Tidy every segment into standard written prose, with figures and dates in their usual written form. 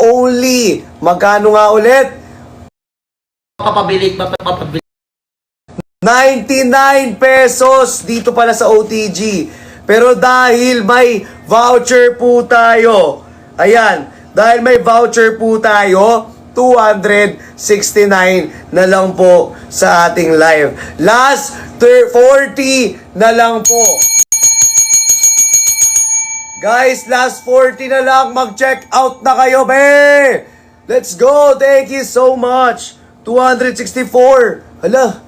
only. Magkano nga ulit? Papabili. 99 pesos dito pala sa OTG. Pero dahil may voucher po tayo, ayan, dahil may voucher po tayo, 269 na lang po sa ating live. Last 40 na lang po. Guys, last 40 na lang. Mag-check out na kayo, be! Let's go! Thank you so much! 264. Hala.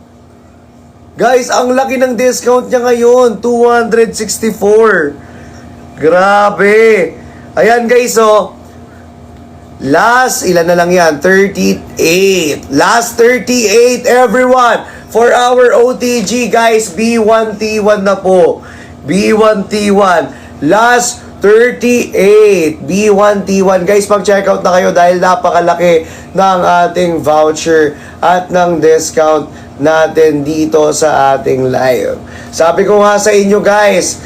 Guys, ang laki ng discount niya ngayon. 264. Grabe. Ayan guys, oh. Last, ilan na lang yan? 38. Last 38, everyone. For our OTG, guys, B1T1 na po. B1T1. Last 38. B1T1. Guys, mag-check out na kayo dahil napakalaki ng ating voucher at ng discount natin dito sa ating live. Sabi ko nga sa inyo, guys,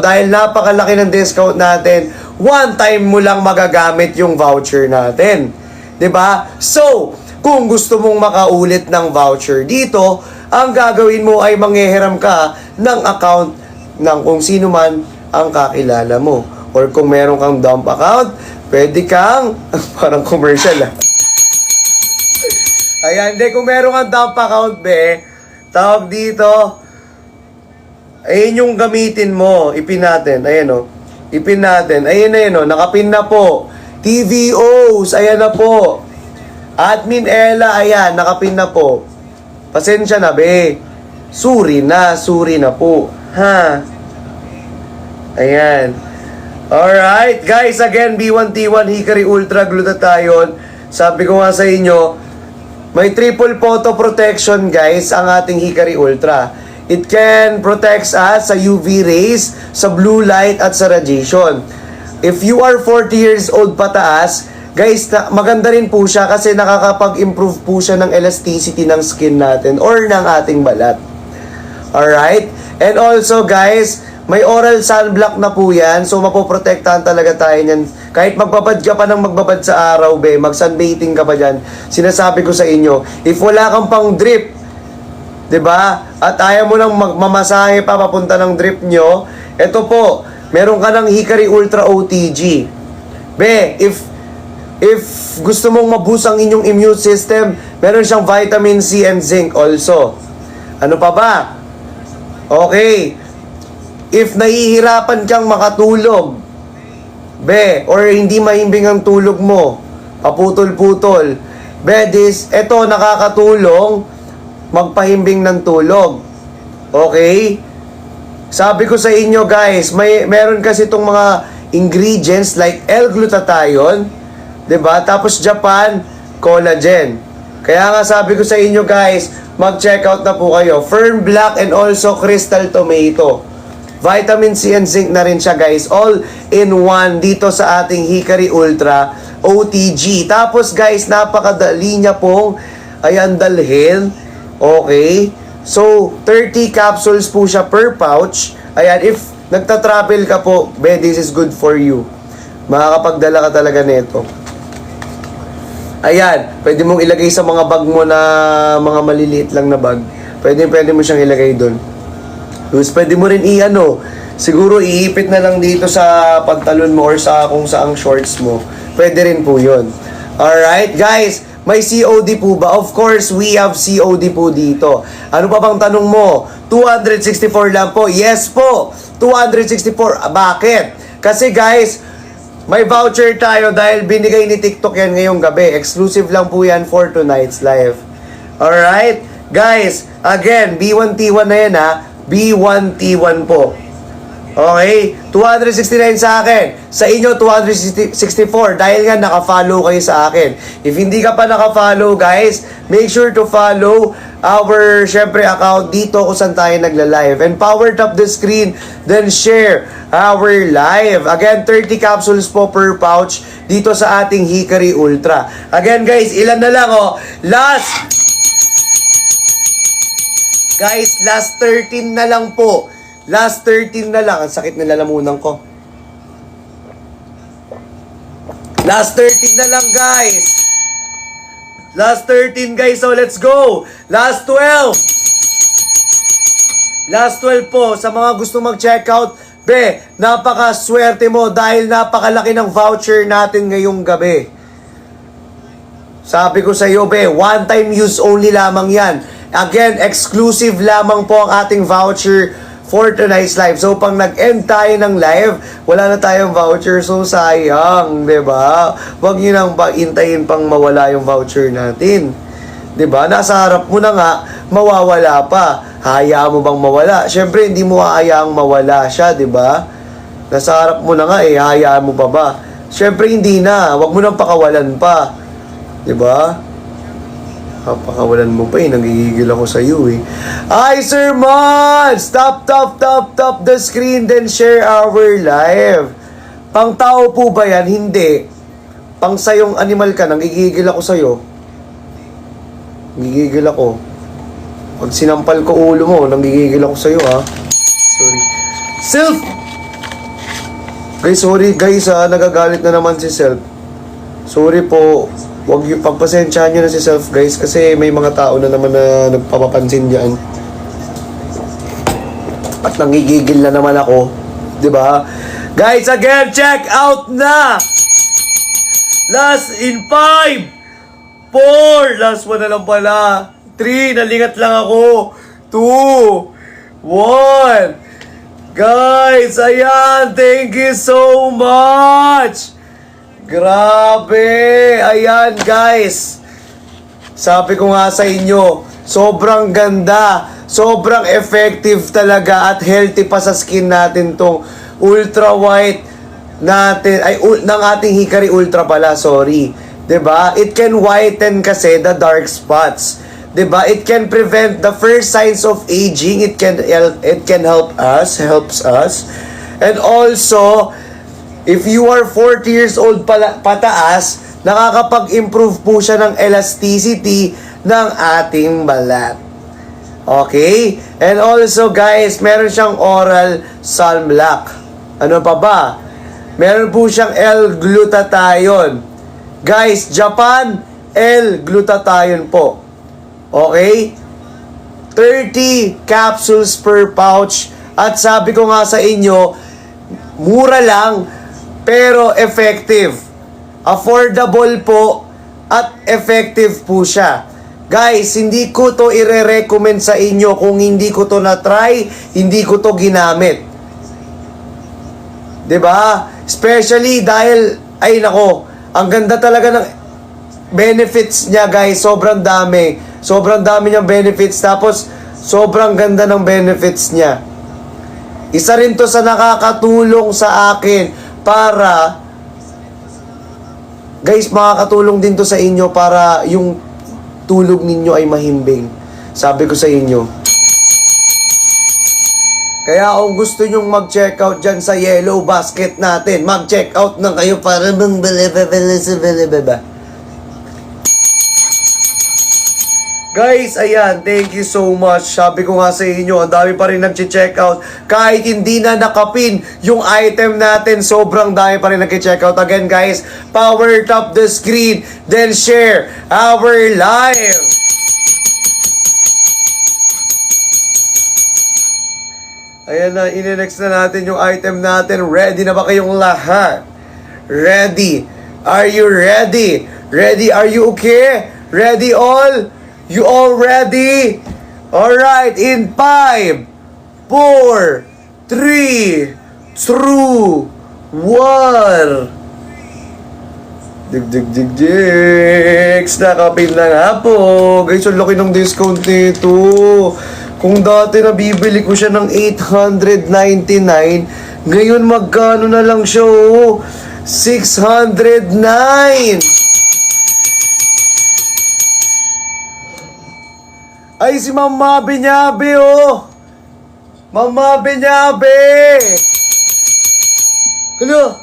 dahil napakalaki ng discount natin, one time mo lang magagamit yung voucher natin. 'Di ba? So, kung gusto mong makaulit ng voucher dito, ang gagawin mo ay manghihiram ka ng account ng kung sino man ang kakilala mo. Or kung meron kang dump account, pwede kang parang commercial Ayan, hindi, kung meron kang dump account, be, tawag dito, ayun yung gamitin mo, ipin natin, ayan o, ipin natin, ayan na yun o, nakapin na po, TVOs, ayan na po, Admin Ella, ayan, nakapin na po, pasensya na, be, suri na po, ha, ayan, alright, guys, again, B1T1, Hikari Ultra Glutathione, sabi ko nga sa inyo, may triple photo protection, guys, ang ating Hikari Ultra. It can protect us sa UV rays, sa blue light, at sa radiation. If you are 40 years old pataas, guys, maganda rin po siya kasi nakakapag-improve po siya ng elasticity ng skin natin or ng ating balat. Alright? And also, guys, may oral sunblock na po yan. So, mapoprotektahan talaga tayo niyan. Kahit magbabad ka pa ng magbabad sa araw, be, mag-sunbathing ka pa dyan. Sinasabi ko sa inyo, if wala kang pang drip, 'di ba? At ayaw mo nang magmamasahe pa papunta ng drip nyo, eto po, meron ka ng Hikari Ultra OTG. Be, if gusto mong maboost ang inyong immune system, meron siyang vitamin C and zinc also. Ano pa ba? Okay. If nahihirapan kang makatulog, be, or hindi mahimbing ang tulog mo, paputol-putol, be, eto nakakatulong magpahimbing ng tulog. Okay? Sabi ko sa inyo, guys, meron kasi itong mga ingredients like L-glutathione, 'di ba? Tapos Japan collagen. Kaya nga sabi ko sa inyo, guys, mag-check out na po kayo. Firm Black and also Crystal Tomato. Vitamin C and zinc na rin siya, guys. All in one dito sa ating Hikari Ultra OTG. Tapos, guys, napakadali niya pong ayan dalhin. Okay? So, 30 capsules po siya per pouch. Ayan, if nagta-travel ka po, be, this is good for you. Makakapagdala ka talaga nito. Ayan, pwede mong ilagay sa mga bag mo na mga maliliit lang na bag. Pwede mo siyang ilagay doon. Tapos pwede mo rin siguro iipit na lang dito sa pantalon mo or sa kung saang shorts mo. Pwede rin po yun. Alright, guys, may COD po ba? Of course, we have COD po dito. Ano pa bang tanong mo? 264 lang po. Yes po, 264. Bakit? Kasi guys, may voucher tayo dahil binigay ni TikTok yan ngayong gabi. Exclusive lang po yan for tonight's live. Alright? Guys, again, B1T1 na yan ha. B1T1 po. Okay? 269 sa akin. Sa inyo, 264. Dahil nga, naka-follow kayo sa akin. If hindi ka pa naka-follow, guys, make sure to follow our, syempre, account dito kung saan tayo nagla-live. And power tap the screen, then share our live. Again, 30 capsules po per pouch dito sa ating Hikari Ultra. Again, guys, ilan na lang, oh. Guys, last 13 na lang po. Last 13 na lang. Ang sakit na lalamunan ko. Last 13 na lang, guys. Last 13, guys. So, let's go. Last 12. Last 12 po. Sa mga gusto mag-check out, be, napaka-swerte mo dahil napakalaki ng voucher natin ngayong gabi. Sabi ko sa iyo, be, one time use only lamang yan. Again, exclusive lamang po ang ating voucher for tonight's live. So, pag nag-end tayo ng live, wala na tayong voucher. So, sayang, diba? Huwag nyo nang intayin pang mawala yung voucher natin. Diba? Nasa harap mo na nga, mawawala pa. Hayaan mo bang mawala? Siyempre, hindi mo hayaang mawala siya, diba? Nasa harap mo na nga, hayaan mo pa ba? Siyempre, hindi na. Huwag mo nang pakawalan pa. Diba? Pakawalan mo pa nagigigil ako sa iyo Ay, Sir Mon! Stop the screen, then share our live. Pang tao po ba yan? Hindi. Pang sayong animal ka, nagigigil ako sa iyo. Nagigigil ako. Pag sinampal ko ulo mo, nagigigil ako sa iyo Sorry. Self! Guys, sorry guys nagagalit na naman si Self. Sorry po. Huwag yung pagpasensyahan nyo na si Self, guys, kasi may mga tao na naman na nagpapapansin dyan. At nangigigil na naman ako. 'Di ba? Guys, again, check out na! Last in 5, 4, last one na lang pala. 3, nalingat lang ako. 2, 1. Guys, ayan, thank you so much! Grabe! Ayan, guys. Sabi ko nga sa inyo, sobrang ganda, sobrang effective talaga at healthy pa sa skin natin tong ultra white natin, ng ating Hikari Ultra pala, sorry. 'Di ba? It can whiten kasi the dark spots. 'Di ba? It can prevent the first signs of aging. It can helps us. And also, if you are 40 years old pataas, nakakapag-improve po siya ng elasticity ng ating balat. Okay? And also, guys, meron siyang oral sunblock. Ano pa ba? Meron po siyang L-glutathione. Guys, Japan, L-glutathione po. Okay? 30 capsules per pouch. At sabi ko nga sa inyo, mura lang, pero effective. Affordable po at effective po siya. Guys, hindi ko to ire-recommend sa inyo kung hindi ko to na-try, hindi ko to ginamit. 'Di ba? Especially dahil, ay nako, ang ganda talaga ng benefits niya, guys. Sobrang dami. Sobrang dami niyang benefits. Tapos, sobrang ganda ng benefits niya. Isa rin to sa nakakatulong sa akin para, guys, makakatulong din to sa inyo para yung tulog ninyo ay mahimbing. Sabi ko sa inyo. Kaya kung gusto nyong mag-check out dyan sa yellow basket natin, mag-check out na kayo para bang bala. Guys, ayan, thank you so much. Sabi ko nga sa inyo, ang dami pa rin nag-check out. Kahit hindi na nakapin yung item natin, sobrang dami pa rin nag-check out. Again, guys, power tap the screen, then share our live. Ayan na, ine-next na natin yung item natin. Ready na ba kayong lahat? Ready? Are you ready? Ready? Are you okay? Ready all? You all ready? Alright, in 5, 4, 3, 2, 1. Nakapin na nga po. Guys, ang laki ng discount nito. Kung dati nabibili ko siya ng 899, ngayon magkano na lang siya, 609. Ay, si Mama Binyabe, Mama Binyabe! Hello?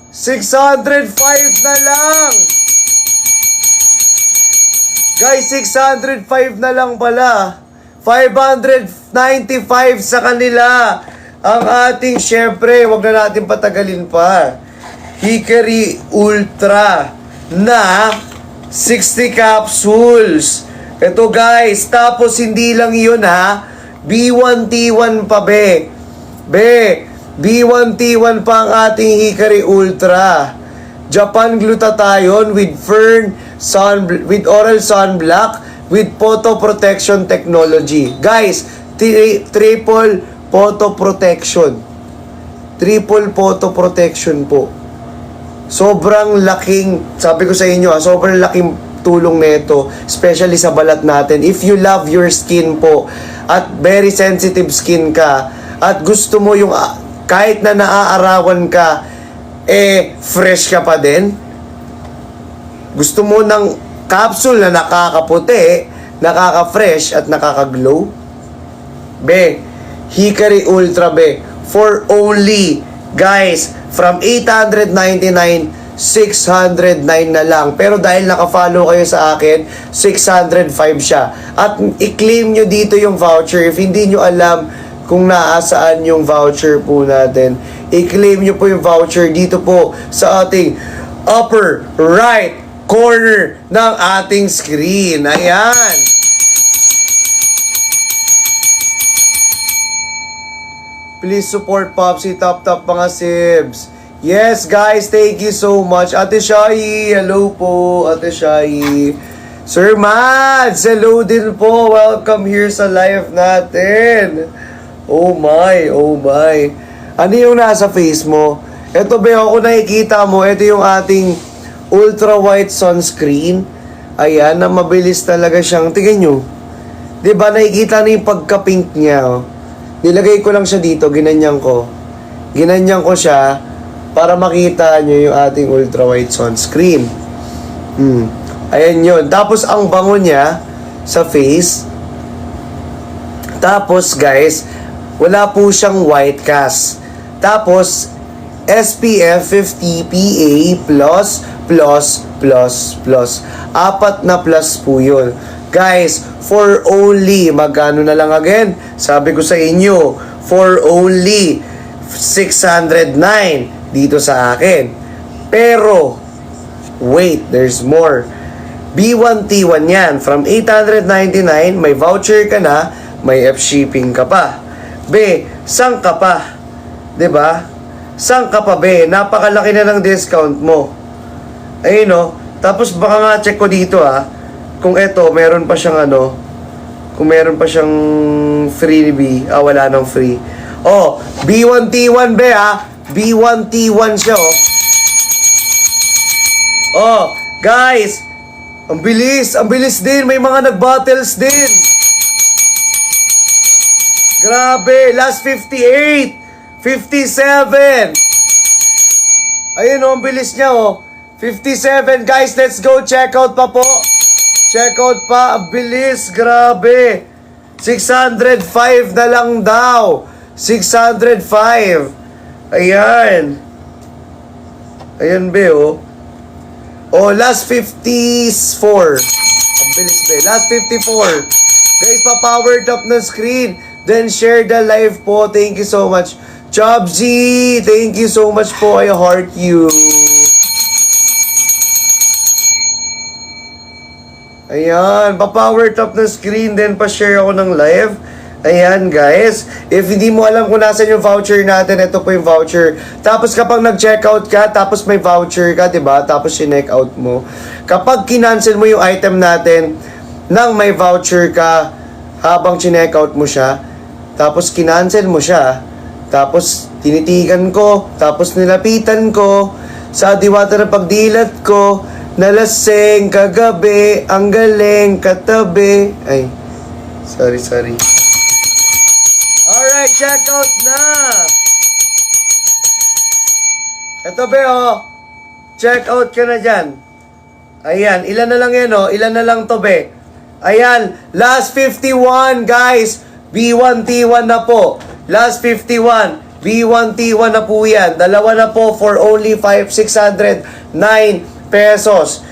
605 na lang! Guys, 605 na lang pala. 595 sa kanila. Ang ating, syempre, wag na natin patagalin pa. Hickory Ultra na 60 capsules. Ito guys, tapos hindi lang yun ha, B1T1 pa be. B1T1 pa ang ating Hickory Ultra. Japan glutathione with with oral sunblock with photo protection technology. Guys, triple photo protection. Triple photo protection po. Sobrang laking, sabi ko sa inyo, sobrang laking tulong nito, especially sa balat natin. If you love your skin po, at very sensitive skin ka, at gusto mo yung, kahit na naaarawan ka, fresh ka pa din. Gusto mo ng capsule na nakakaputi, nakaka-fresh, at nakaka-glow? Hickory Ultra for only, guys, from 899, 609 na lang. Pero dahil naka-follow kayo sa akin, 605 siya. At i-claim nyo dito yung voucher. If hindi nyo alam kung naasaan yung voucher po natin, i-claim nyo po yung voucher dito po sa ating upper right corner ng ating screen. Ayan. Please support Popsi Top mga sibs. Yes guys, thank you so much. Ate Shai, hello po. Ate Shai. Sir Mads, hello din po. Welcome here sa live natin. Oh my. Ano yung nasa face mo? Ito kung nakikita mo, ito yung ating ultra white sunscreen. Ayan, na mabilis talaga siyang, tingnan nyo. Diba, nakikita na yung pagka-pink niya, oh. Nilagay ko lang siya dito, ginanyan ko. Ginanyan ko siya para makita nyo yung ating ultra white sunscreen. Ayan yun. Tapos ang bango niya sa face. Tapos guys, wala po siyang white cast. Tapos SPF 50 PA++++. Apat na plus po yun. Guys, for only, magkano na lang again? Sabi ko sa inyo, for only 609 dito sa akin. Pero, wait, there's more. B1T1 yan. From 899, may voucher ka na, may F-shipping ka pa. Sang ka pa? 'Di ba? Sang ka pa napakalaki na ng discount mo. Ayun no. Tapos baka nga check ko dito kung eto, meron pa siyang kung meron pa siyang freebie. Wala nang free. B1T1 B1T1 siya guys, ang bilis din. May mga nag-battles din. Grabe, last 58, 57. Ayun ang bilis niya 57 guys, let's go, check out pa po. Check out pa, ang bilis, grabe. 605 na lang daw. 605. Ayan. Ayan last 54. Ang bilis last 54. Guys, pa-power top na screen. Then share the live po. Thank you so much. Chobzy, thank you so much po. I heart you. Ayan, pa-power top na screen, then pa-share ako ng live. Ayan guys, if hindi mo alam kung nasan yung voucher natin, ito po yung voucher. Tapos kapag nag-checkout ka, tapos may voucher ka, diba? Tapos sinek out mo. Kapag kinancel mo yung item natin, nang may voucher ka, habang sinek out mo siya, tapos kinancel mo siya, tapos tinitigan ko, tapos nilapitan ko, sa diwata ng pagdilat ko, nalasing kagabi, ang galing katabi. Ay, sorry. Alright, check out na. Ito check out ka na dyan. Ayan, ilan na lang yan ilan na lang to Ayan, last 51 guys. B1T1 na po. Last 51. B1T1 na po yan. Dalawa na po for only 609 pesos.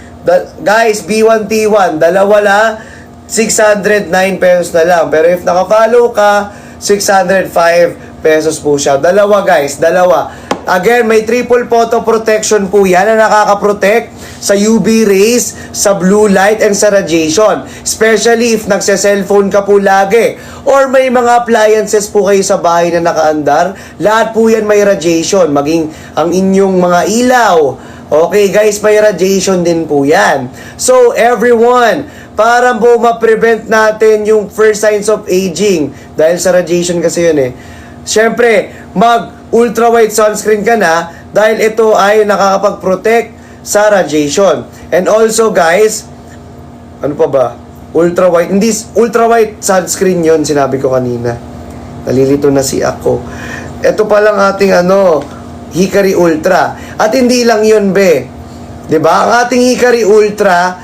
Guys, B1T1, dalawa na, 609 pesos na lang. Pero if naka-follow ka, 605 pesos po siya. Dalawa guys, dalawa. again, may triple photo protection po yan na nakaka-protect sa UV rays, sa blue light, and sa radiation. Especially if nagse-cellphone ka po lagi. Or may mga appliances po kayo sa bahay na nakaandar. Lahat po yan may radiation. Maging ang inyong mga ilaw. Okay guys, may radiation din po yan. So everyone, para po ma-prevent natin yung first signs of aging. Dahil sa radiation kasi yun eh. Siyempre, mag-ultrawhite sunscreen ka na dahil ito ay nakakapag-protect sa radiation. And also guys, ano pa ba? Ultrawhite, hindi ultrawhite sunscreen yon sinabi ko kanina. Nalilito na si ako. Ito pa lang ating Hikari Ultra. At hindi lang yun, be. 'Di ba? Ang ating Hikari Ultra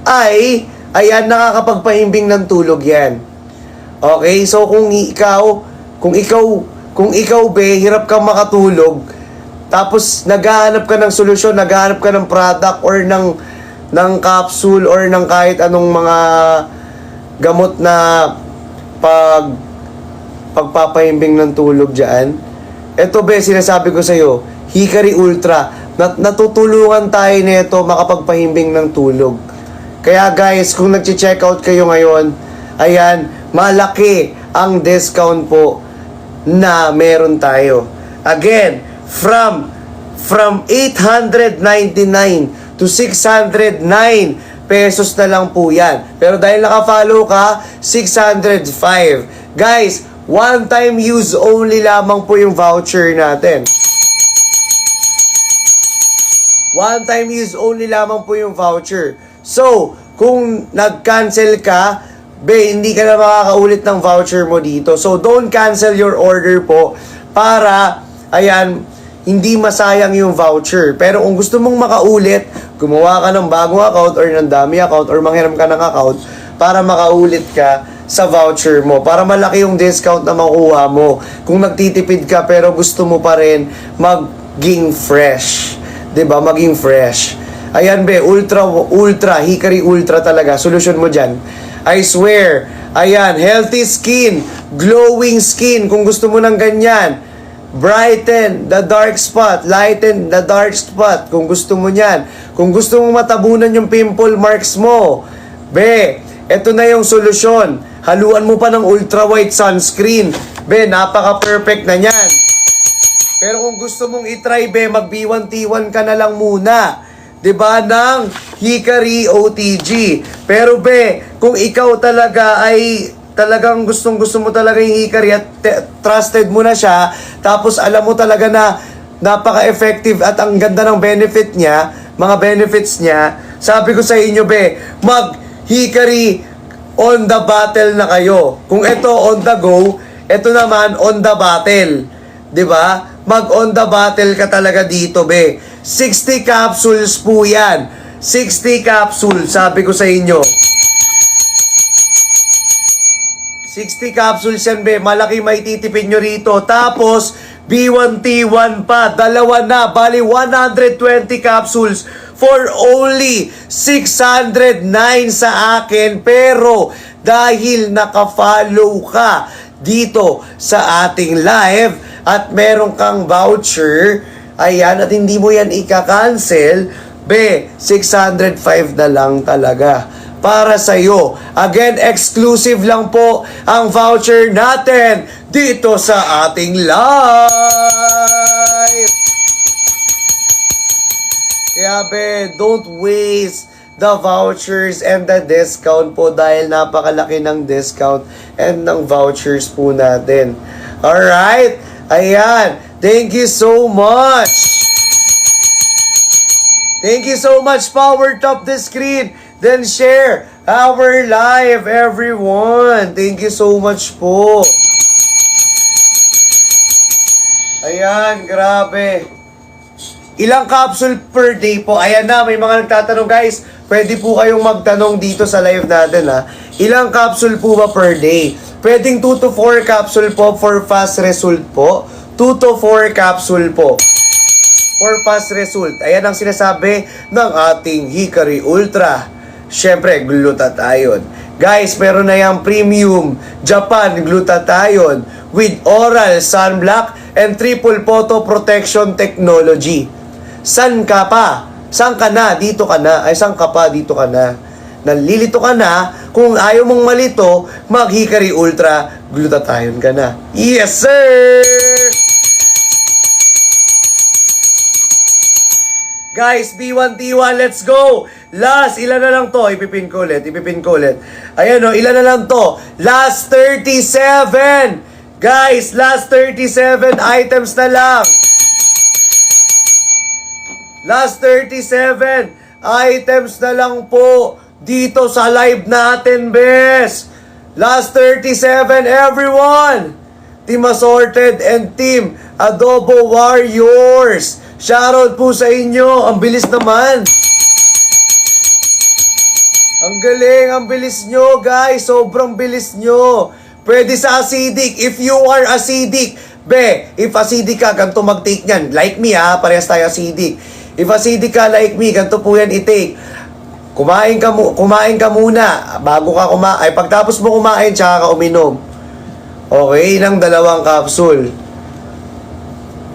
ay ayan, nakakapagpahimbing ng tulog yan. Okay? So kung ikaw be, hirap kang makatulog, tapos naghahanap ka ng solusyon, naghahanap ka ng product or ng capsule or ng kahit anong mga gamot na pagpapahimbing ng tulog dyan. Ito be, sinasabi ko sa'yo, Hikari Ultra, natutulungan tayo nito makapagpahimbing ng tulog. Kaya guys, kung nag-check out kayo ngayon, ayan, malaki ang discount po na meron tayo. Again, from 899 to 609 pesos na lang po yan. Pero dahil naka-follow ka, 605. Guys, one time use only lamang po yung voucher natin. One time use only lamang po yung voucher. So, kung nag-cancel ka, be, hindi ka na makakaulit ng voucher mo dito. So, don't cancel your order po para, ayan, hindi masayang yung voucher. Pero kung gusto mong makaulit, gumawa ka ng bagong account or ng dummy account or manghiram ka ng account para makaulit ka sa voucher mo. Para malaki yung discount na makuha mo. Kung nagtitipid ka pero gusto mo pa rin maging fresh. 'Di ba? Maging fresh. Ayan be, ultra, Hikari Ultra talaga. Solusyon mo dyan. I swear. Ayan, healthy skin, glowing skin. Kung gusto mo ng ganyan, brighten the dark spot, lighten the dark spot. Kung gusto mo niyan. Kung gusto mo matabunan yung pimple marks mo, be, eto na yung solusyon. Haluan mo pa ng ultra-white sunscreen. Be, napaka-perfect na niyan. Pero kung gusto mong itry, be, mag-B1T1 ka na lang muna. 'Di ba? Ng Hikari OTG. Pero be, kung ikaw talaga ay talagang gustong-gusto mo talaga yung Hikari at trusted mo na siya, tapos alam mo talaga na napaka-effective at ang ganda ng benefit niya, mga benefits niya, sabi ko sa inyo be, mag-Hikari on the battle na kayo. Kung ito on the go, ito naman on the battle. 'Di ba? Mag on the battle ka talaga dito be. 60 capsules po yan. 60 capsules, sabi ko sa inyo. 60 capsules yan, be. Malaki may titipid nyo rito. Tapos, B1T1 pa. Dalawa na. Bali, 120 capsules for only 609 sa akin. Pero, dahil nakafollow ka dito sa ating live at meron kang voucher, ayan, at hindi mo yan ika-cancel, be, 605 na lang talaga para sa'yo. Again, exclusive lang po ang voucher natin dito sa ating live. Kaya be, don't waste the vouchers and the discount po dahil napakalaki ng discount and ng vouchers po natin. Alright? Ayan. Thank you so much. Thank you so much. Power top the screen. Then share our live, everyone. Thank you so much po. Ayan, grabe. Ilang capsule per day po? Ayan na, may mga nagtatanong guys. Pwede po kayong magtanong dito sa live natin ha. Ilang capsule po ba per day? Pwedeng 2 to 4 capsule po for fast result po. 2 to 4 capsule po for fast result. Ayan ang sinasabi ng ating Hikari Ultra. Siyempre, glutathione. Guys, meron na yung premium Japan glutathione with oral sunblock and triple photo protection technology. San ka pa? San ka na? Dito ka na. Ay, san ka pa? Dito ka na. Nalilito ka na. Kung ayaw mong malito, mag-Hikari Ultra Glutathione ka na. Yes, sir! Guys, B1T1, let's go! Last, ilan na lang to? Ipipin ko ulit. Ayan o, ilan na lang to? Last 37! Guys, last 37 items na lang. Last 37 items na lang po dito sa live natin, bes. Last 37, everyone! Team Assorted and Team Adobo Warriors. Shoutout po sa inyo. Ang bilis naman. Ang galing, ang bilis nyo, guys. Sobrang bilis nyo. Pwede sa acidic. If you are acidic, if acidic ka, ganito mag-take nyan. Like me ha, parehas tayo acidic. If acidic ka like me, ganito po yan i-take. Kumain ka muna bago ka kumain. Pagtapos mo kumain, tsaka ka uminom. Okay, ng 2 capsule.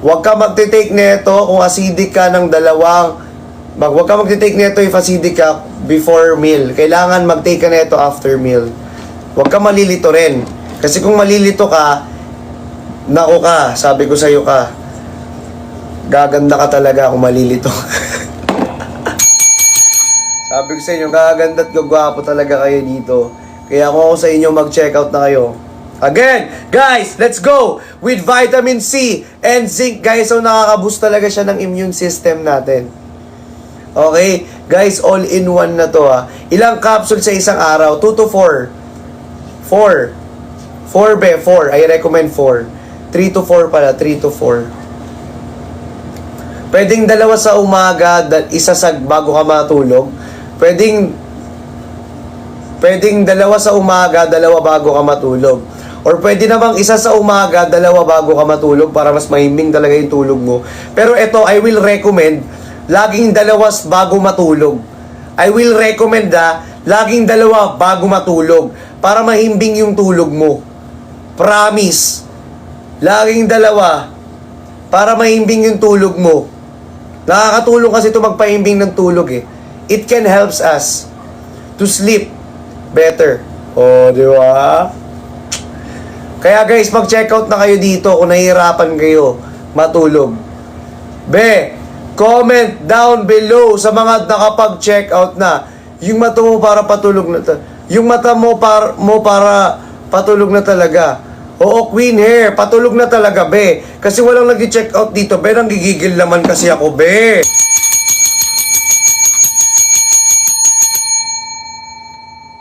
Huwag ka magte-take neto kung acidic ka ng 2. Huwag ka magte-take neto if acidic ka before meal. Kailangan mag-take ka neto after meal. Huwag ka malilito rin. Kasi kung malilito ka, nako ka, sabi ko sa'yo ka, gaganda ka talaga kung malilito. Sabi ko sa inyo, gaganda at gagwapo talaga kayo dito. Kaya kung ako sa inyo, mag-check out na kayo. Again, guys, let's go with vitamin C and zinc, guys. So, nakaka-boost talaga siya ng immune system natin. Okay? Guys, all-in-one na to, ha. Ilang capsule sa isang araw? 2 to 4. 4. 4. I recommend 4. 3 to 4 pala. 3 to 4. Pwedeng 2 sa umaga, isa sa bago ka matulog. Pwedeng 2 sa umaga, 2 bago ka matulog. Or pwede namang isa sa umaga, 2 bago ka matulog para mas mahimbing talaga yung tulog mo. Pero ito, I will recommend laging 2 bago matulog. I will recommend laging 2 bago matulog para mahimbing yung tulog mo. Promise. Laging 2 para mahimbing yung tulog mo. Nakakatulong kasi ito magpahimbing ng tulog eh. It can helps us to sleep better. Oh, di ba? Kaya guys, mag-check out na kayo dito kung nahihirapan kayo matulog. Comment down below sa mga nakapag-check out na. Yung mata mo para patulog na yung mata mo para patulog na talaga. Oo, Queen Hair, patulog na talaga, Kasi walang nag-check out dito, nanggigigil naman kasi ako,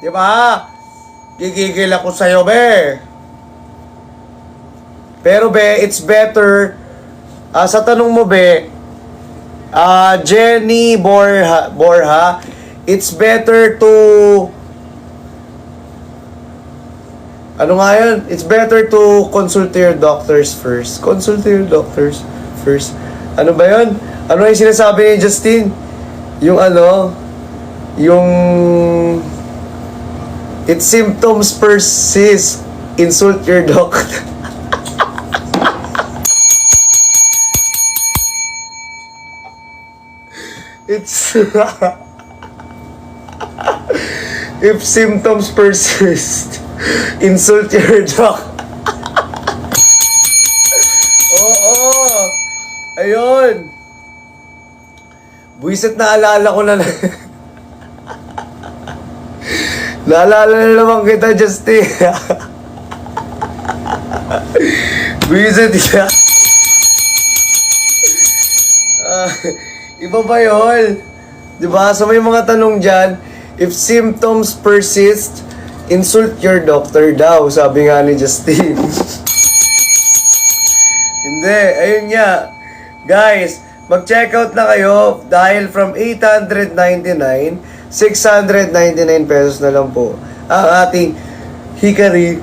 Diba? Gigigil ako sa'yo, Pero it's better sa tanong mo Jenny Borha, it's better to ano nga yun? It's better to consult your doctors first. Consult your doctors first. Ano ba yun? Ano yung sinasabi ni Justin? Yung its symptoms persist. Insult your doctor. It's if symptoms persist, insult your doc. Oo. Ayun. Buisit na alala ko na. Naalala na naman kita, Justin. Buisit siya. Iba ba yun? Diba? So may mga tanong dyan, if symptoms persist, insult your doctor daw, sabi nga ni Justin. Hindi, ayun nga. Guys, mag-check out na kayo dahil from 899, 699 pesos na lang po ang ating Hikari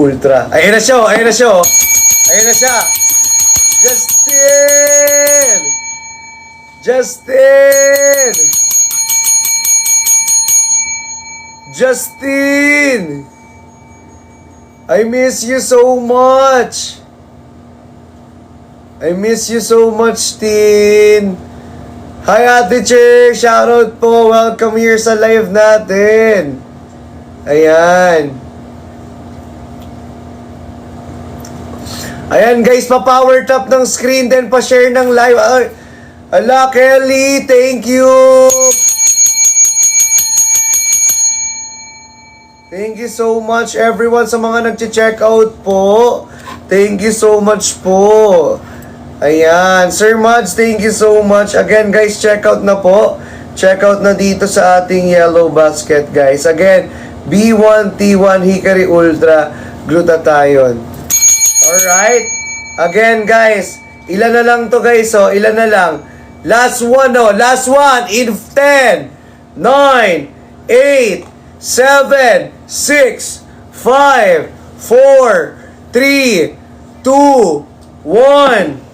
Ultra. Ayun na siya, ayun na siya. Ayun na siya. Justin! Justin! Justin! I miss you so much. I miss you so much, Tin. Hi, Ate Che. Shoutout po. Welcome here sa live natin. Ayan. Ayan, guys. Pa-power tap ng screen. Then, pa-share ng live. Ay, ala, Kelly. Thank you. Thank you so much, everyone, sa mga nag-check out po. Thank you so much po. Ayan, Sir Mads, thank you so much. Again, guys, check out na po. Check out na dito sa ating yellow basket, guys. Again, B1T1 Hickory Ultra Glutathione. Alright? Again, guys, ilan na lang to, guys, oh. Ilan na lang. Last one, oh. Last one in 10, 9, 8, 7, 6, 5, 4, 3, 2, 1.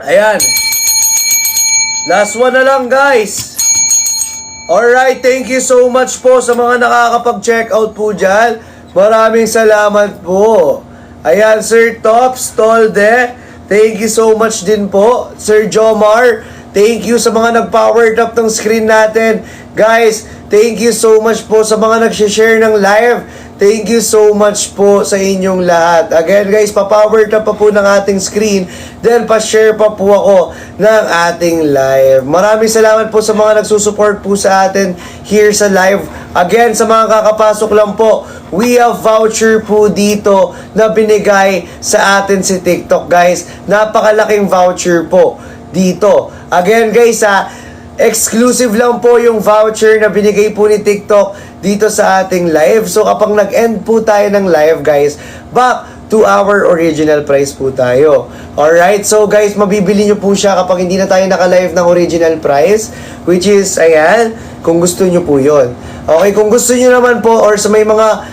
Ayan. Last one na lang, guys. Alright, thank you so much po sa mga nakakapag-check out po dyan. Maraming salamat po. Ayan, Sir Tops, Tolde. Thank you so much din po. Sir Jomar, thank you sa mga nag-power tap ng screen natin. Guys, thank you so much po sa mga nag-share ng live. Thank you so much po sa inyong lahat. Again, guys, pa-power tap pa po ng ating screen. Then, pa-share pa po ako ng ating live. Maraming salamat po sa mga nagsusupport po sa atin here sa live. Again, sa mga kakapasok lang po, we have voucher po dito na binigay sa atin si TikTok, guys. Napakalaking voucher po dito. Again, guys, exclusive lang po yung voucher na binigay po ni TikTok dito sa ating live. So, kapag nag-end po tayo ng live, guys, back to our original price po tayo. Alright? So, guys, mabibili nyo po siya kapag hindi na tayo naka-live ng original price, which is, ayan, kung gusto nyo po yun. Okay, kung gusto nyo naman po, or sa may mga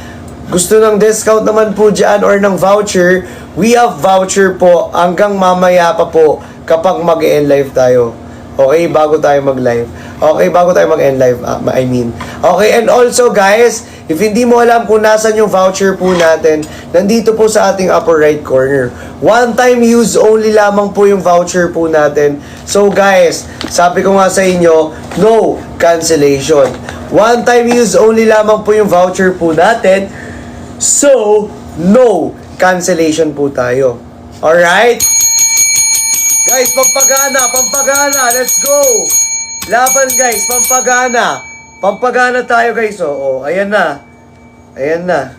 gusto ng discount naman po dyan, or ng voucher, we have voucher po hanggang mamaya pa po kapag mag-end live tayo. Okay, bago tayo mag-live. Okay, bago tayo mag-end live, I mean. Okay, and also, guys, if hindi mo alam kung nasan yung voucher po natin, nandito po sa ating upper right corner. One time use only lamang po yung voucher po natin. So, guys, sabi ko nga sa inyo, no cancellation. One time use only lamang po yung voucher po natin. So, no cancellation po tayo. Alright? Guys, pampagana, let's go! Laban, guys, pampagana. Pampagana tayo, guys, oh. Ayan na. Ayan na.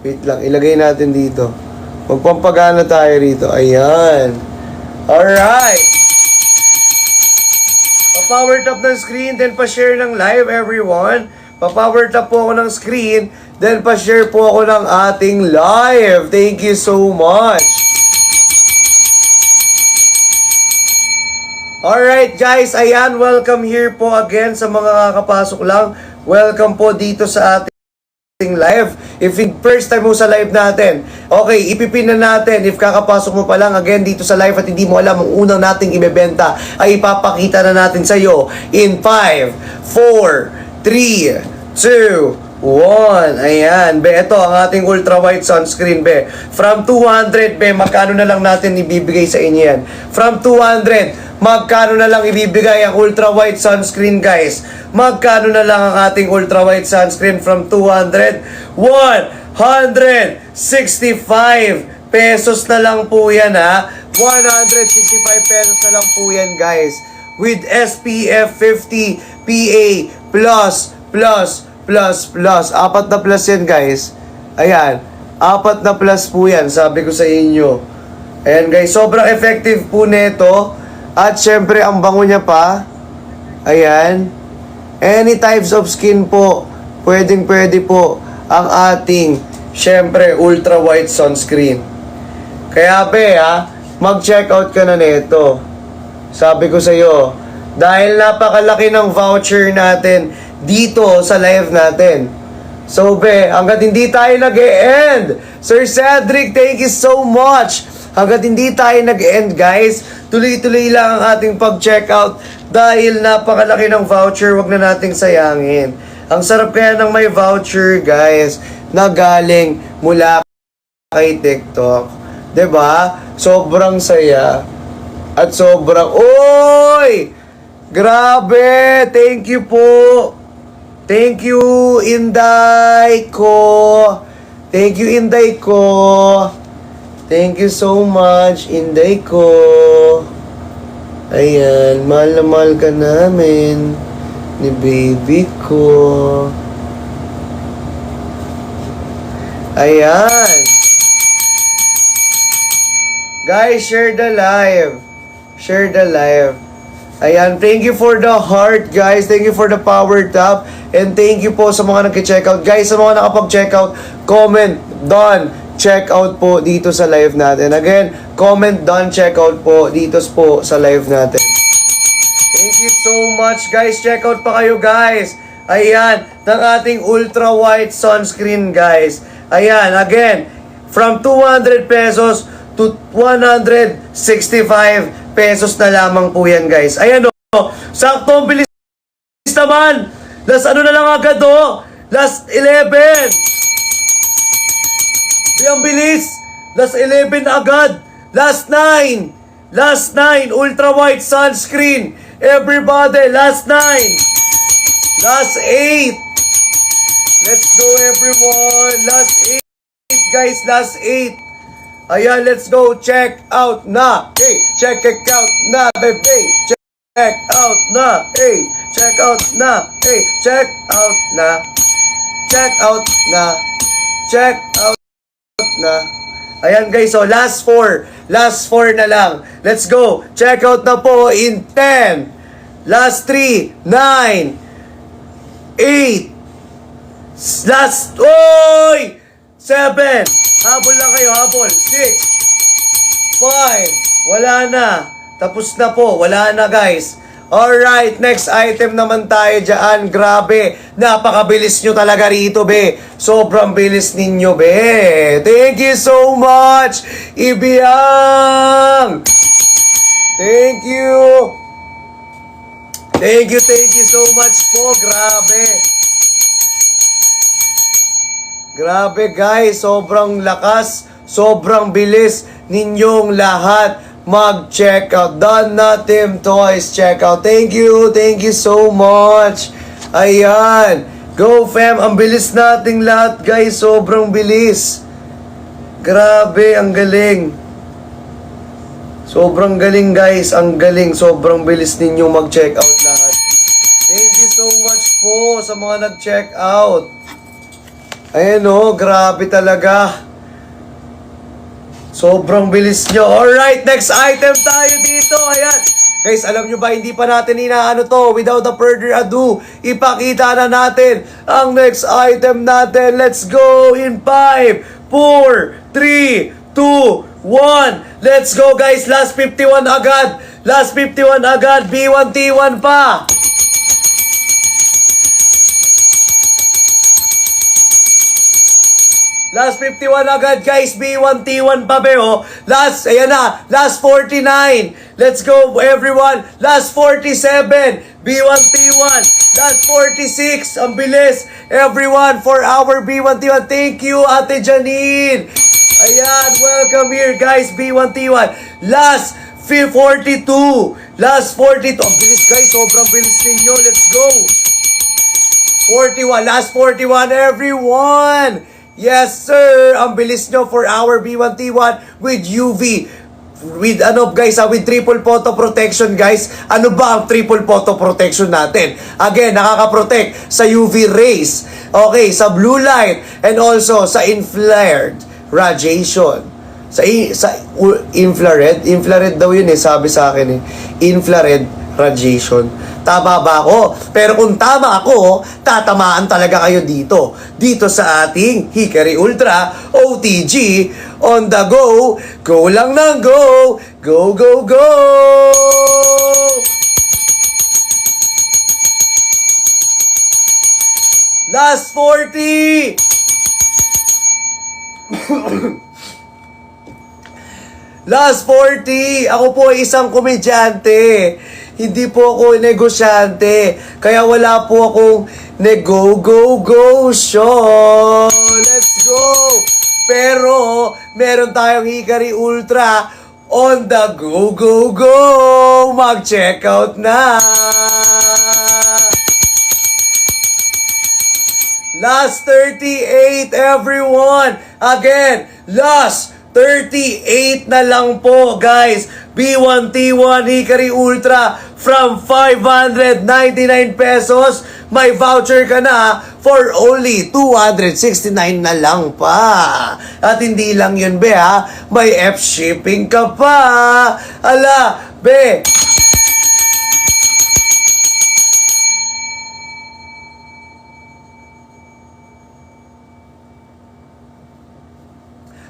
Wait lang, ilagay natin dito. Magpampagana tayo rito. Ayan. Alright. Pa-power tap ng screen, then pa-share ng live, everyone. Pa-power tap po ako ng screen, then pa-share po ako ng ating live. Thank you so much. Alright, guys, ayan, welcome here po again sa mga kakapasok lang. Welcome po dito sa ating live. If first time mo sa live natin, okay, ipipin na natin. If kakapasok mo pa lang again dito sa live at hindi mo alam ang unang nating ibebenta, ay ipapakita na natin sa iyo in 5, 4, 3, 2, 1. Ayan, be, ito ang ating ultra white sunscreen, be. From 200, be, magkano na lang natin ibibigay sa inyo yan? From 200, magkano na lang ibibigay ang ultra white sunscreen, guys? Magkano na lang ang ating ultra white sunscreen from 200? 165 pesos na lang po yan, ha? 165 pesos na lang po yan, guys. With SPF 50 PA+++++. Apat na plus yan, guys. Ayan. Apat na plus po yan. Sabi ko sa inyo. Ayan, guys. Sobrang effective po nito. At syempre, ang bango niya pa. Ayan. Any types of skin po. Pwede po ang ating, syempre, ultra white sunscreen. Kaya, be, mag-check out ka na nito. Sabi ko sa iyo. Dahil napakalaki ng voucher natin dito sa live natin. So, be, hanggat hindi tayo nag-e-end. Sir Cedric, thank you so much. Hanggat hindi tayo nag-end guys, tuloy-tuloy lang ang ating pag-checkout dahil napakalaki ng voucher, wag na nating sayangin. Ang sarap kaya ng may voucher guys na galing mula kay TikTok. 'Di ba? Sobrang saya. At sobrang... Oy! Grabe! Thank you po! Thank you, Inday ko! Thank you, Inday ko! Thank you so much, Inday ko! Ayan, mahal na mahal ka namin ni baby ko. Ayan! Guys, share the live. Share the live. Ayan, thank you for the heart, guys. Thank you for the power tap. And thank you po sa mga nag-checkout. Guys, sa mga nakapag-checkout, comment, done, checkout po dito sa live natin. Again, comment, done, checkout po dito po sa live natin. Thank you so much, guys. Checkout pa kayo, guys. Ayan, ng ating ultra white sunscreen, guys. Ayan, again, from 200 pesos to 165 pesos na lamang po yan, guys. Ayan o, sakto, ang bilis naman. Last ano na lang agad o, last 11. Ang bilis, last 11 na agad. Last 9, ultra white sunscreen. Everybody, last 9, last 8. Let's go everyone, last 8 guys, last 8. Ayan, let's go. Check out na. Hey, check out na, baby. Check out na. Hey, check out na. Hey, check out na. Check out na. Check out na. Ayan guys, so last 4. Last 4 na lang. Let's go. Check out na po in 10. Last 3, 9, 8. Last, oy! 7. Habol lang kayo, habol. 6, 5, wala na. Tapos na po, wala na guys. Alright, next item naman tayo dyan. Grabe, napakabilis nyo talaga rito, be. Sobrang bilis ninyo, be. Thank you so much, Ibiyang. Thank you. Thank you so much po. Grabe. Grabe guys, sobrang lakas, sobrang bilis ninyong lahat mag-check out. Done na Team Toys check out. Thank you so much. Ayan, go fam, ang bilis nating lahat guys, sobrang bilis. Grabe, ang galing. Sobrang galing guys, ang galing, sobrang bilis ninyong mag-check out lahat. Thank you so much po sa mga nag-check out. Ayan o, grabe talaga. Sobrang bilis nyo. Alright, next item tayo dito. Ayan. Guys, alam nyo ba, hindi pa natin inaano to. Without a further ado, ipakita na natin ang next item natin. Let's go in 5, 4, 3, 2, 1. Let's go guys, last 51 agad. Last 51 agad, B1T1 pa. Last 51 agad guys, B1T1 pa beo. Last, ayan na, last 49. Let's go everyone. Last 47, B1T1. Last 46, ang bilis. Everyone for our B1T1. Thank you, Ate Janine. Ayan, welcome here guys, B1T1. Last 42. Last 42. Ang bilis guys, sobrang bilis ninyo. Let's go. 41, last 41 everyone. Yes, sir! Ang bilis nyo for our B1T1 with UV. With ano guys, with triple photo protection guys. Ano ba ang triple photo protection natin? Again, nakaka-protect sa UV rays. Okay, sa blue light and also sa infrared radiation. Sa infrared daw yun sabi sa akin infrared radiation. Tama ba ako? Pero kung tama ako, tatamaan talaga kayo dito. Dito sa ating Hikari Ultra OTG on the go. Go lang ng go. Go, go, go! Last 40! Last 40. Ako po ay isang komedyante. Hindi po ako negosyante. Kaya wala po akong nego-go-go show. Let's go! Pero, meron tayong Hikari Ultra on the go-go-go. Mag-check out na! Last 38, everyone! Again, last 38 na lang po, guys. B1T1 Hikari Ultra from 599 pesos. May voucher ka na for only 269 na lang pa. At hindi lang yun, be, ha? May F shipping ka pa. Ala, be.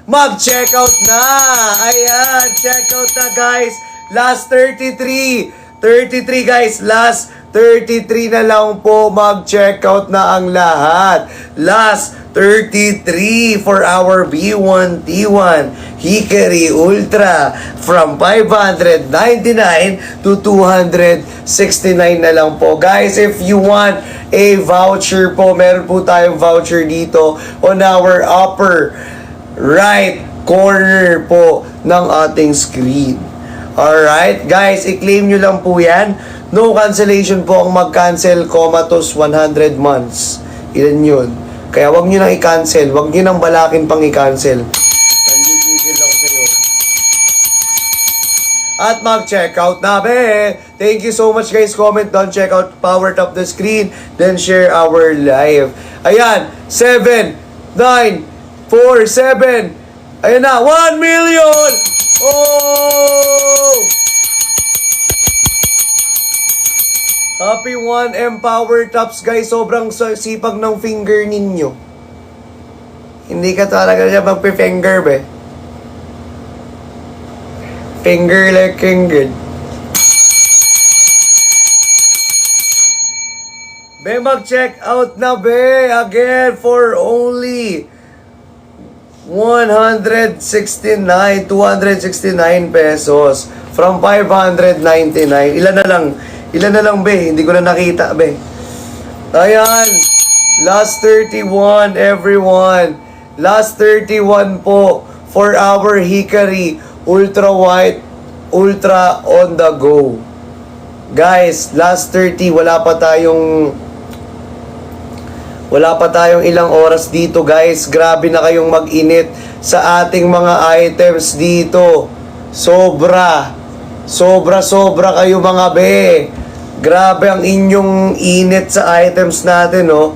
Mag-check out na! Ayan, check out na, guys. Last 33. 33, guys. Last 33 na lang po. Mag-check out na ang lahat. Last 33 for our B1T1 Hikari Ultra from 599 to 269 na lang po. Guys, if you want a voucher po, meron po tayong voucher dito on our upper right corner po ng ating screen. Alright, guys, i-claim nyo lang po yan. No cancellation po ang mag-cancel, comatose 100 months. Ilan yun? Kaya wag nyo nang i-cancel, wag nyo nang balakin pang i-cancel. Nanggigigil ako sa'yo. At mag-check out na, be. Thank you so much, guys. Comment down, check out Power Top the Screen, then share our live. Ayan, 7, 9, 4, 7. Ayan na, 1 million! Oh! Happy 1M Power Tops, guys. Sobrang sipag ng finger ninyo. Hindi ka talaga siya magpe-finger, be. Finger like finger. Be, mag-check out na, be. Again, for only 269 pesos from 599. Ilan na lang, be? Hindi ko na nakita, be. Ayan. Last 31, everyone. Last 31 po for our Hikari Ultra White Ultra on the go. Guys, last 30, wala pa tayong ilang oras dito, guys. Grabe na kayong mag-init sa ating mga items dito. Sobra kayo, mga be. Grabe ang inyong init sa items natin, no?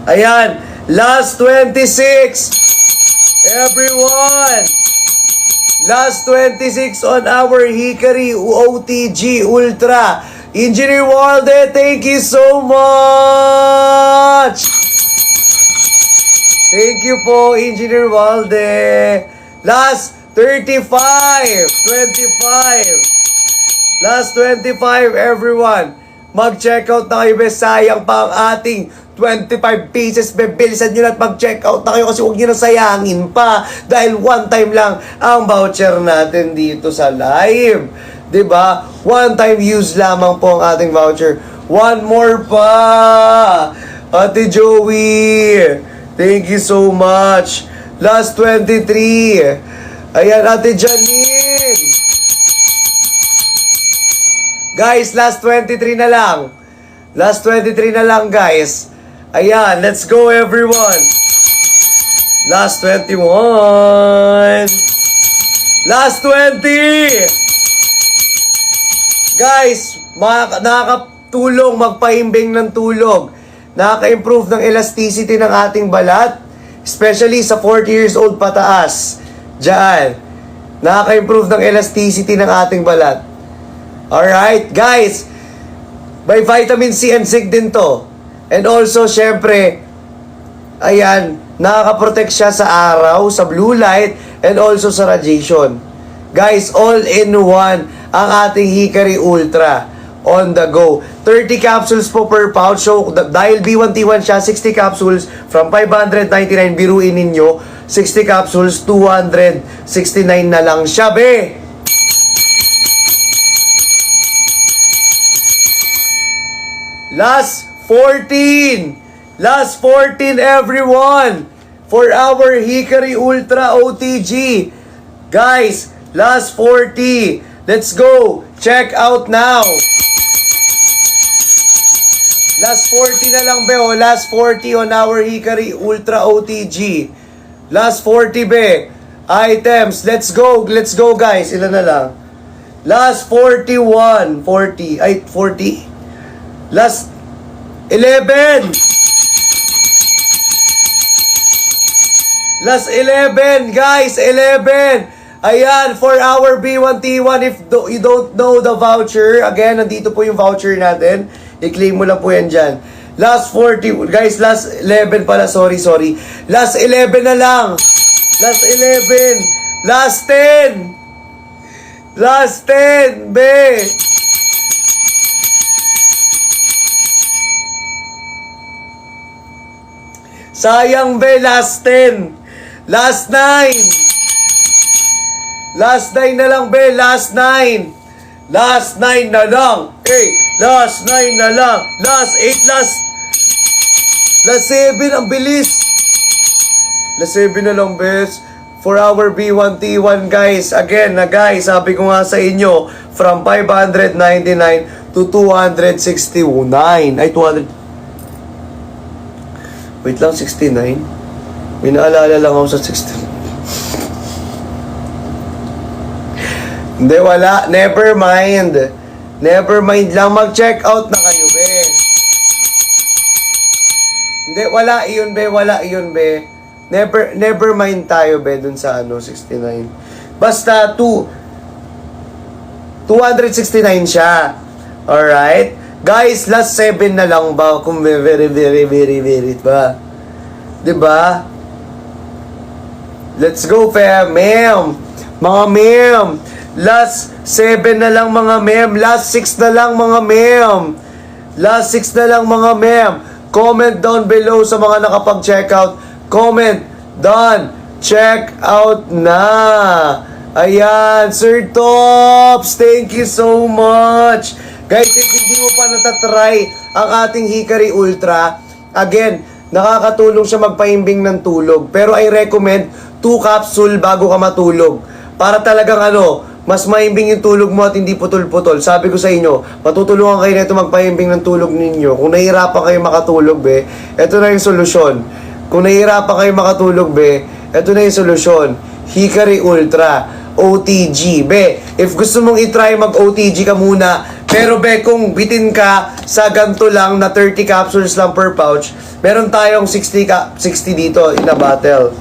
Ayan, last 26. Everyone. Last 26 on our Hikari OTG Ultra. Engineer Walde, thank you so much. Thank you po, Engineer Walde. Last 35. 25. Last 25, everyone. Mag-check out na kayo, be. Sayang pa ang ating 25 pieces. Bilisan nyo na at mag-check out na kayo kasi huwag nyo na sayangin pa. Dahil one time lang ang voucher natin dito sa live. 'Di ba? One time use lamang po ang ating voucher. One more pa. Ate Joey, thank you so much. Last 23. Ayan, Ate Janine. Guys, last 23 na lang. Last 23 na lang, guys. Ayan, let's go, everyone. Last 21. Last 20. Guys, nakakatulong magpahimbing ng tulog. Nakaka-improve ng elasticity ng ating balat. Especially sa 40 years old pataas. Diyan. Nakaka-improve ng elasticity ng ating balat. Alright, guys. May vitamin C and zinc din to. And also, syempre, ayan, nakaka-protect siya sa araw, sa blue light, and also sa radiation. Guys, all-in-one ang ating Hikari Ultra on the go. 30 capsules po per pouch. So, dahil B1T1 siya, 60 capsules from 599, biruin ninyo, 60 capsules, 269 na lang siya, be. Last 14. Last 14, everyone. For our Hikari Ultra OTG. Guys, last 40. Let's go. Check out now. Last 40 na lang, be. Last 40 on our Hikari Ultra OTG. Last 40, be. Items. Let's go. Let's go, guys. Ilan na lang? Last 41. 40. Ay, 40? Last 11. Last 11, guys. 11. Ayan, for our B1T1. If you don't know the voucher, again, nandito po yung voucher natin. I-claim mo lang po yan dyan. Last 40, guys, last 11 pala, sorry. Last 11 na lang. Last 11. Last 10. Last 10, be. Sayang, be, last 10. Last 9. Last 9 na lang, be, last 9. Last 9 na lang. Last 9 na lang. Last 8, last 7. Ang bilis. Last 7 na lang, bes. For our B1T1, guys. Again, guys, sabi ko nga sa inyo, from 599 to 269. Ay, 200. Wait lang, 69. May naalala lang ako sa 69. Hindi, wala. Never mind. Never mind lang. Mag-check out na kayo, be. Hindi, wala iyon, be. Wala iyon, be. Never mind tayo, be, dun sa 69. Basta 269 siya. Alright? Guys, last 7 na lang ba? Kung very ba? Diba? Let's go, fam. Ma'am. Mga ma'am. Last 7 na lang, mga ma'am. Last 6 na lang, mga ma'am. Last 6 na lang, mga ma'am. Comment down below sa mga nakapag-checkout. Comment. Done. Check out na. Ayan. Sir Tops. Thank you so much. Guys, if hindi mo pa natatry ang ating Hikari Ultra, again, nakakatulong siya magpaimbing ng tulog. Pero I recommend 2 capsule bago ka matulog. Para talagang mas maimbing yung tulog mo at hindi putol-putol. Sabi ko sa inyo, matutulungan kayo nito magpaimbing ng tulog ninyo. Kung nahihirapan kayo makatulog, be, eto na yung solusyon. Kung nahihirapan kayo makatulog, be, eto na yung solusyon. Hikari Ultra, OTG. Be, if gusto mong itry mag-OTG ka muna, pero be, kung bitin ka sa ganito lang na 30 capsules lang per pouch, meron tayong 60 dito in a bottle.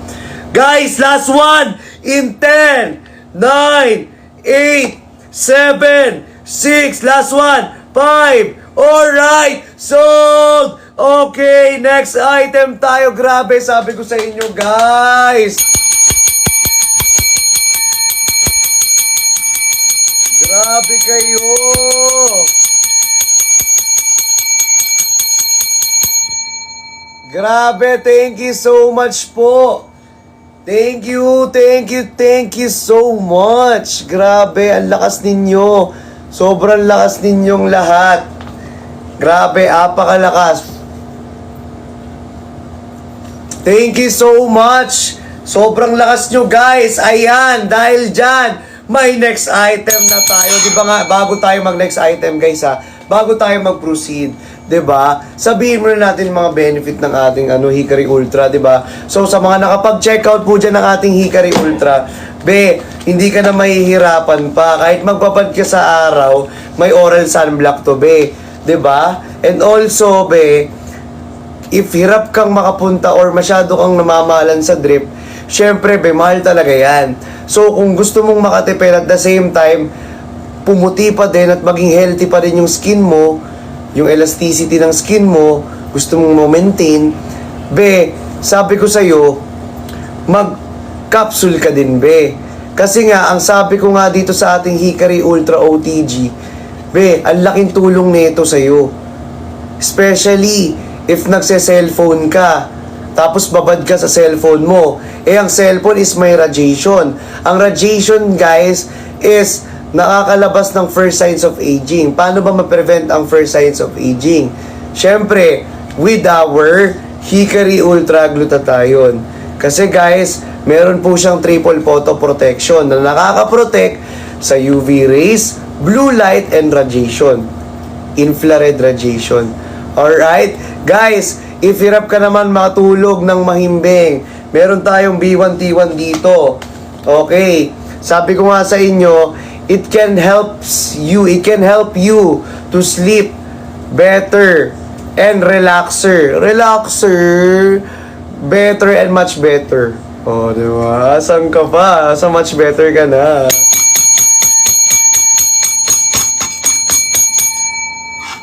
Guys, last one in 10, 9, 8, 7, 6, last one, 5. Alright, sold! Okay, next item tayo. Grabe, sabi ko sa inyo, guys. Grabe kayo. Grabe, thank you so much po. Thank you so much. Grabe, ang lakas ninyo. Sobrang lakas ninyong lahat. Grabe, apakalakas. Thank you so much. Sobrang lakas nyo, guys. Ayan, dahil dyan, may next item na tayo. Di ba nga, bago tayo mag-next item, guys, bago tayo mag-proceed, 'di ba? Sabihin muna natin mga benefit ng ating Hikari Ultra, 'di ba? So sa mga nakapag-checkout po diyan ng ating Hikari Ultra, be, hindi ka na mahihirapan pa kahit magbabad ka sa araw, may oral sunblock to, be, 'di ba? And also, be, if hirap kang makapunta or masyado kang namamahalan sa drip, syempre, be, mahal talaga 'yan. So kung gusto mong makatipid at the same time pumuti pa din at maging healthy pa rin yung skin mo, yung elasticity ng skin mo, gusto mong ma-maintain, be, sabi ko sa'yo, mag-capsule ka din, be. Kasi nga, ang sabi ko nga dito sa ating Hikari Ultra OTG, be, ang laking tulong nito sa'yo. Especially, if nagse-cellphone ka, tapos babad ka sa cellphone mo, ang cellphone is may radiation. Ang radiation, guys, is nakakalabas ng first signs of aging. Paano ba ma-prevent ang first signs of aging? syempre, with our Hikari Ultra Glutathione. Kasi guys, meron po siyang triple photo protection na nakaka-protect sa UV rays, blue light, and radiation. Infrared radiation. Alright? Guys, if hirap ka naman matulog ng mahimbing, meron tayong B1T1 dito. Okay. Sabi ko nga sa inyo, it can help you to sleep better and relaxer better and much better. Oh, di ba? Saan ka pa? Sa much better ka na.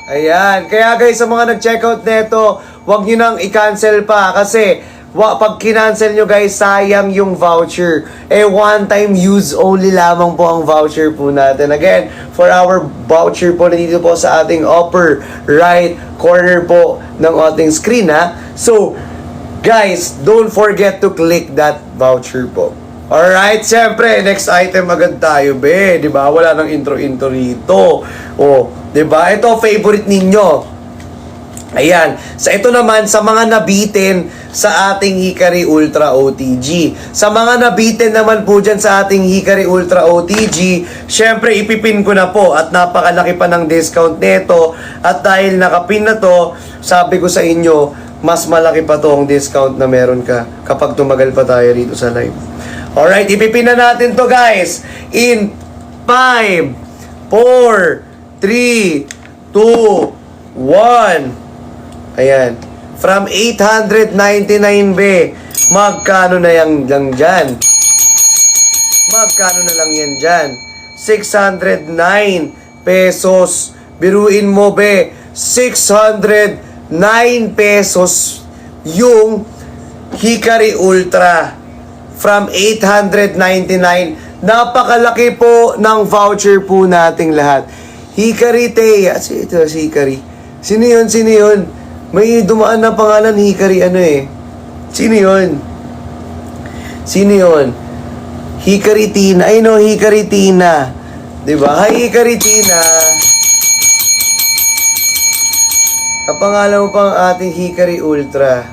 Ayan. Kaya guys, sa mga nag-checkout neto, huwag nyo nang i-cancel pa kasi pag kinancel nyo guys, sayang yung voucher. One time use only lamang po ang voucher po natin. Again, for our voucher po, nandito po sa ating upper right corner po ng ating screen ha. So, guys, don't forget to click that voucher po. Alright, siyempre, next item agad tayo, be. Diba? Wala nang intro-intro rito. O, diba? Ito, favorite ninyo. Ayan. Sa ito naman, sa mga nabitin sa ating Hikari Ultra OTG. Sa mga nabitin naman po dyan sa ating Hikari Ultra OTG, syempre, ipipin ko na po at napakalaki pa ng discount nito. At dahil nakapin na to, sabi ko sa inyo, mas malaki pa to ang discount na meron ka kapag tumagal pa tayo rito sa live. Alright, ipipin na natin to guys. In 5, 4, 3, 2, 1. Ayan. From 899 be, magkano na yan lang dyan? Magkano na lang yan dyan? 609 pesos. Biruin mo be, 609 pesos yung Hikari Ultra. From 899. Napakalaki po ng voucher po nating lahat. Hikari Teya. Ito si Hikari. Sino yun? Sino yun? May dumaan na pangalan Hikari Sino yun? Sino yun? Hikari Tina. I know Hikari Tina. Diba? Hi Hikari Tina. Kapangalan mo pang ating Hikari Ultra.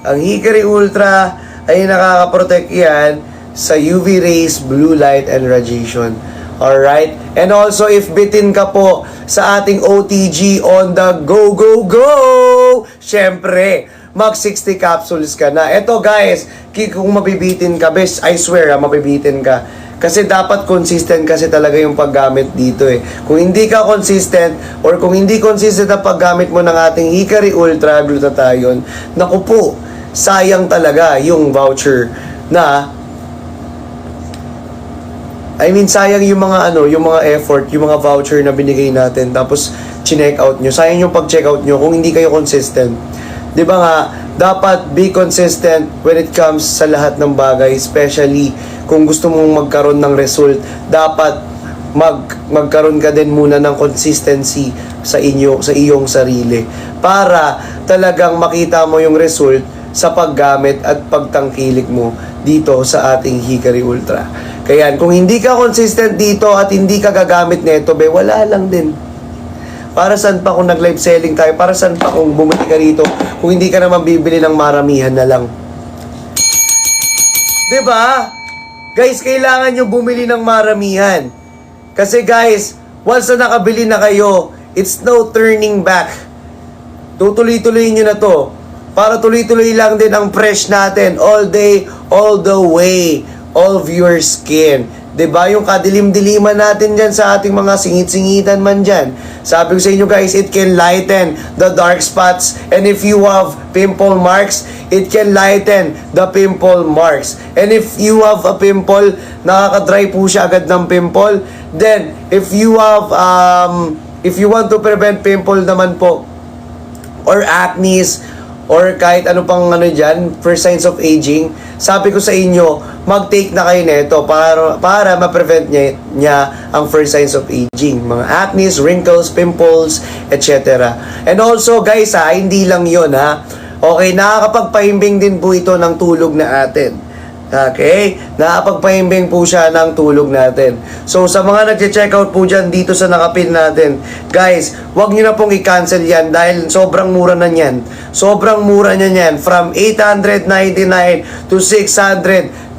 Ang Hikari Ultra ay nakaka-protect yan sa UV rays, blue light, and radiation. Alright? And also, if bitin ka po sa ating OTG on the go, go, go! Syempre, mag 60 capsules ka na. Eto guys, kung mabibitin ka, best, I swear, mabibitin ka. Kasi dapat consistent kasi talaga yung paggamit dito eh. Kung hindi ka consistent, or kung hindi consistent ang paggamit mo ng ating Hikari Ultra Glutathione, naku po, sayang talaga yung voucher na sayang yung mga yung mga effort, yung mga voucher na binigay natin tapos chineck out nyo. Sayang yung pag-check out nyo kung hindi kayo consistent. 'Di ba nga, dapat be consistent when it comes sa lahat ng bagay, especially kung gusto mong magkaroon ng result. Dapat magkaroon ka din muna ng consistency sa iyong sarili para talagang makita mo yung result sa paggamit at pagtangkilik mo dito sa ating Hikari Ultra. Kaya kung hindi ka consistent dito at hindi ka gagamit nito, wala lang din. Para saan pa kung nag-live selling tayo? Para saan pa kung bumili ka rito kung hindi ka naman bibili ng maramihan na lang? 'Di ba? Guys, kailangan nyo bumili ng maramihan. Kasi guys, once na nakabili na kayo, it's no turning back. Tutuloy-tuloy nyo na to. Para tuloy-tuloy lang din ang fresh natin all day, all the way, all of your skin. 'Di ba? Yung kadilim-diliman natin dyan sa ating mga singit-singitan man dyan. Sabi ko sa inyo guys, it can lighten the dark spots. And if you have pimple marks, it can lighten the pimple marks. And if you have a pimple, nakaka-dry po siya agad ng pimple. Then, if you have, if you want to prevent pimple naman po, or acne, or kahit ano pang dyan, first signs of aging, sabi ko sa inyo, mag-take na kayo nito para ma-prevent niya ang first signs of aging. Mga acne, wrinkles, pimples, etc. And also guys hindi lang yon ha. Okay, nakakapagpahimbing din po ito ng tulog na atin. Okay? Nakapagpahimbing po siya ng tulog natin. So, sa mga nagche-check out po dyan dito sa nakapin natin, guys, wag nyo na pong i-cancel yan dahil sobrang mura na yan. Sobrang mura na yan. From 899 to 609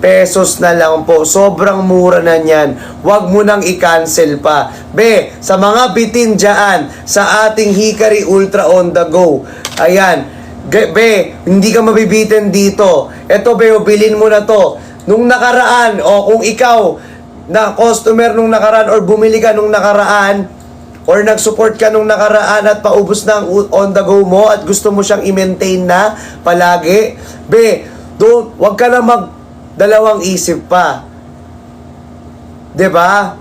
pesos na lang po. Sobrang mura na yan. Wag mo nang i-cancel pa. Be, sa mga bitin dyan, sa ating Hikari Ultra on the go. Ayan. Be, hindi ka mabibitin dito. Eto, be, bilhin mo na to. Nung nakaraan, o kung ikaw, na customer nung nakaraan, or bumili ka nung nakaraan, or nag-support ka nung nakaraan at paubos na ang on the go mo at gusto mo siyang i-maintain na palagi, be, wag ka na magdalawang isip pa. 'Di ba?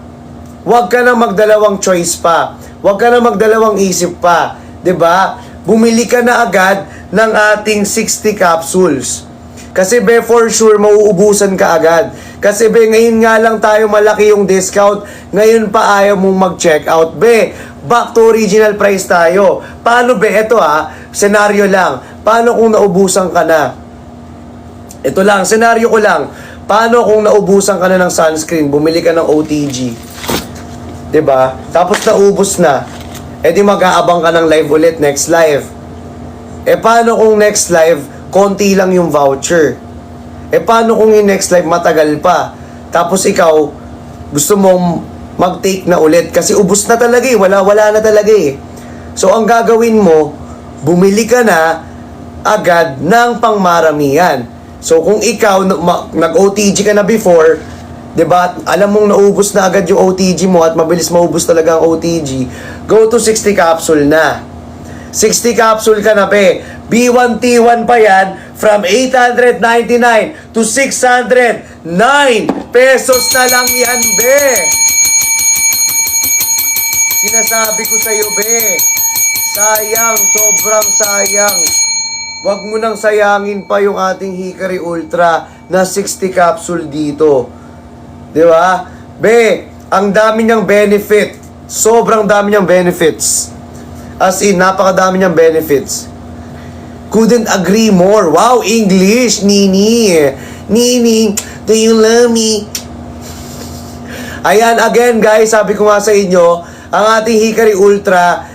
Wag ka na magdalawang choice pa. Wag ka na magdalawang isip pa. 'Di ba? Bumili ka na agad ng ating 60 capsules. Kasi be, for sure, mauubusan ka agad. Kasi be, ngayon nga lang tayo malaki yung discount. Ngayon pa ayaw mong mag-check out. Be, back to original price tayo. Paano be? Ito senaryo lang. Paano kung naubusan ka na? Ito lang, senaryo ko lang. Paano kung naubusan ka na ng sunscreen? Bumili ka ng OTG. 'Di ba? Tapos naubos na. E di mag-aabang ka ng live ulit, next live. E paano kung next live, konti lang yung voucher? E paano kung yung next live matagal pa? Tapos ikaw, gusto mong mag-take na ulit kasi ubos na talaga eh, wala na talaga eh. So ang gagawin mo, bumili ka na agad ng pangmaramihan. So kung ikaw, nag-OTG ka na before, 'di ba? Alam mong naubos na agad yung OTG mo at mabilis maubos talaga ang OTG. Go to 60 capsule na. 60 capsule ka na, be. B1T1 pa yan from 899 to 609 pesos na lang yan, be. Sinasabi ko sa iyo, be. Sayang, sobrang sayang. Wag mo nang sayangin pa yung ating Hikari Ultra na 60 capsule dito. 'Di ba? Be, ang dami niyang benefit. Sobrang dami niyang benefits. As in, napakadami niyang benefits. Couldn't agree more. Wow, English, Nini. Nini, do you love me? Ayan, again guys, sabi ko nga sa inyo, ang ating Hikari Ultra